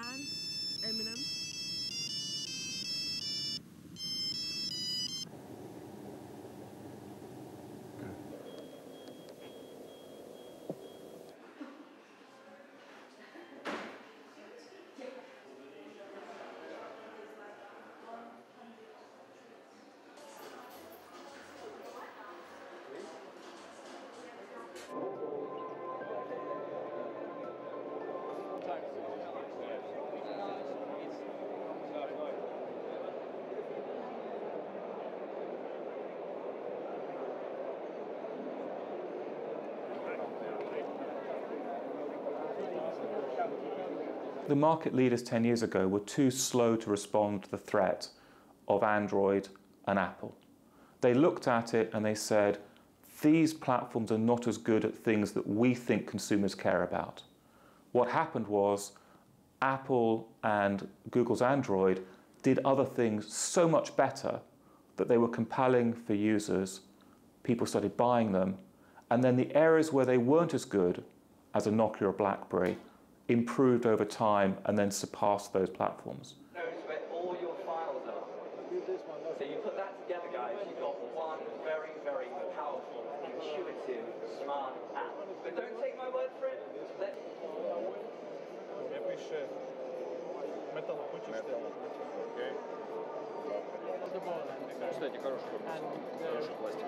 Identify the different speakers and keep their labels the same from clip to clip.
Speaker 1: band, Eminem.
Speaker 2: The market leaders 10 years ago were too slow to respond to the threat of Android and Apple. They looked at it and they said, these platforms are not as good at things that we think consumers care about. What happened was Apple and Google's Android did other things so much better that they were compelling for users. People started buying them. And then the areas where they weren't as good as a Nokia or BlackBerry improved over time and then surpassed those platforms.
Speaker 3: Knows where all your files are. So you put that together, guys, you've got one very, very powerful, intuitive, smart app. But don't take my word for it. Кстати, хороший пластик.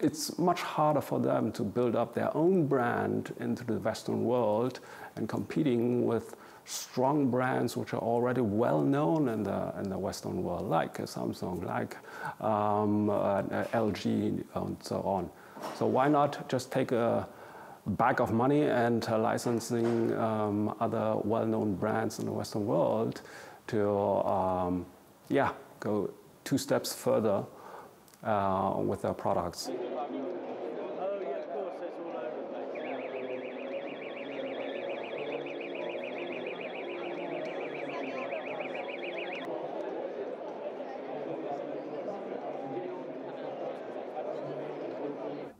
Speaker 4: It's much harder for them to build up their own brand into the Western world and competing with strong brands which are already well known in the Western world, like Samsung, like LG, and so on. So why not just take a bag of money and licensing other well-known brands in the Western world to, go 2 steps further with their products.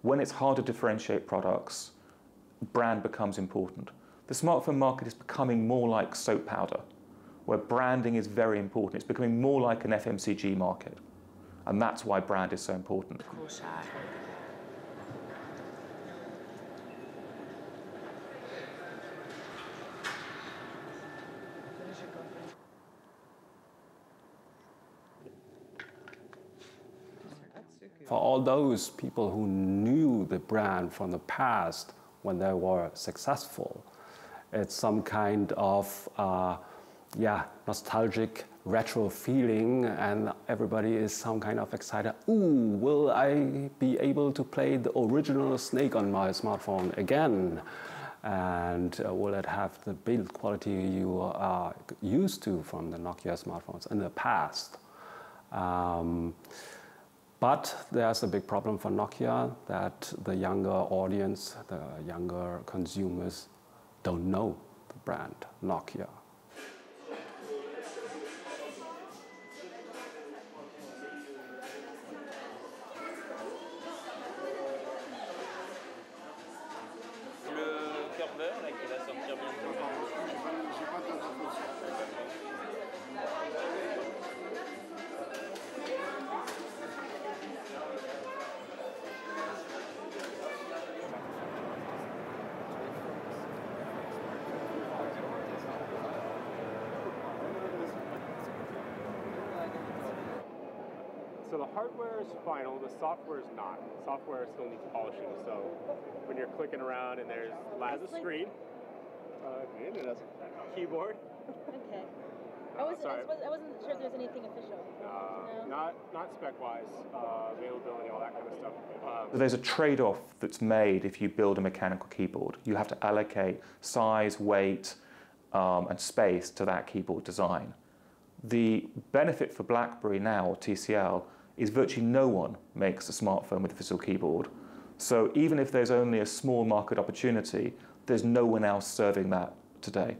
Speaker 2: When it's hard to differentiate products, brand becomes important. The smartphone market is becoming more like soap powder, where branding is very important. It's becoming more like an FMCG market. And that's why brand is so important.
Speaker 1: Cool shot.
Speaker 4: For all those people who knew the brand from the past when they were successful, it's some kind of nostalgic retro feeling, and everybody is some kind of excited. Ooh, will I be able to play the original Snake on my smartphone again? And will it have the build quality you are used to from the Nokia smartphones in the past? But there's a big problem for Nokia that the younger audience, the younger consumers don't know the brand Nokia.
Speaker 5: So the hardware is final, the software is not. Software still needs polishing. So when you're clicking around and there's a screen, keyboard.
Speaker 6: Okay. I wasn't sure if there's anything official.
Speaker 5: No? Not spec-wise, availability, all that kind of stuff.
Speaker 2: There's a trade-off that's made if you build a mechanical keyboard. You have to allocate size, weight, and space to that keyboard design. The benefit for BlackBerry now, or TCL, is virtually no one makes a smartphone with a physical keyboard. So even if there's only a small market opportunity, there's no one else serving that today.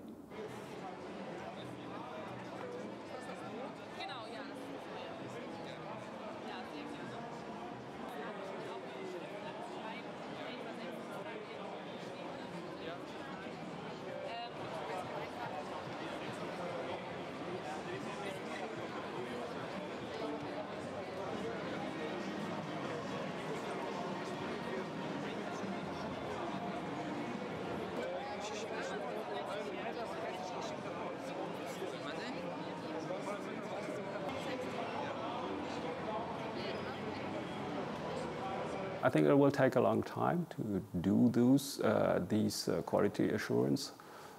Speaker 4: I think it will take a long time to do these quality assurance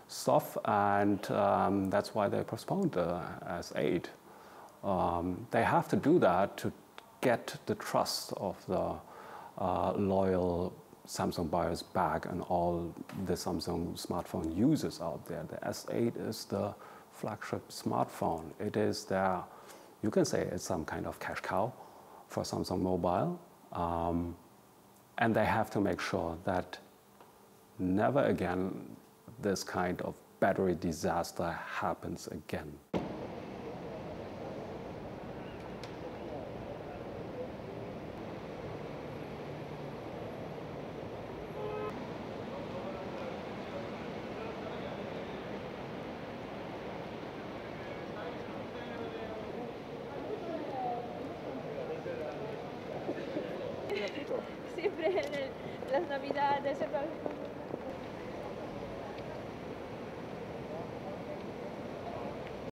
Speaker 4: stuff, and that's why they postponed the S8. They have to do that to get the trust of the loyal Samsung buyers back and all the Samsung smartphone users out there. The S8 is the flagship smartphone. It is their, you can say it's some kind of cash cow for Samsung Mobile. And they have to make sure that never again this kind of battery disaster happens again.
Speaker 6: Siempre en las navidades,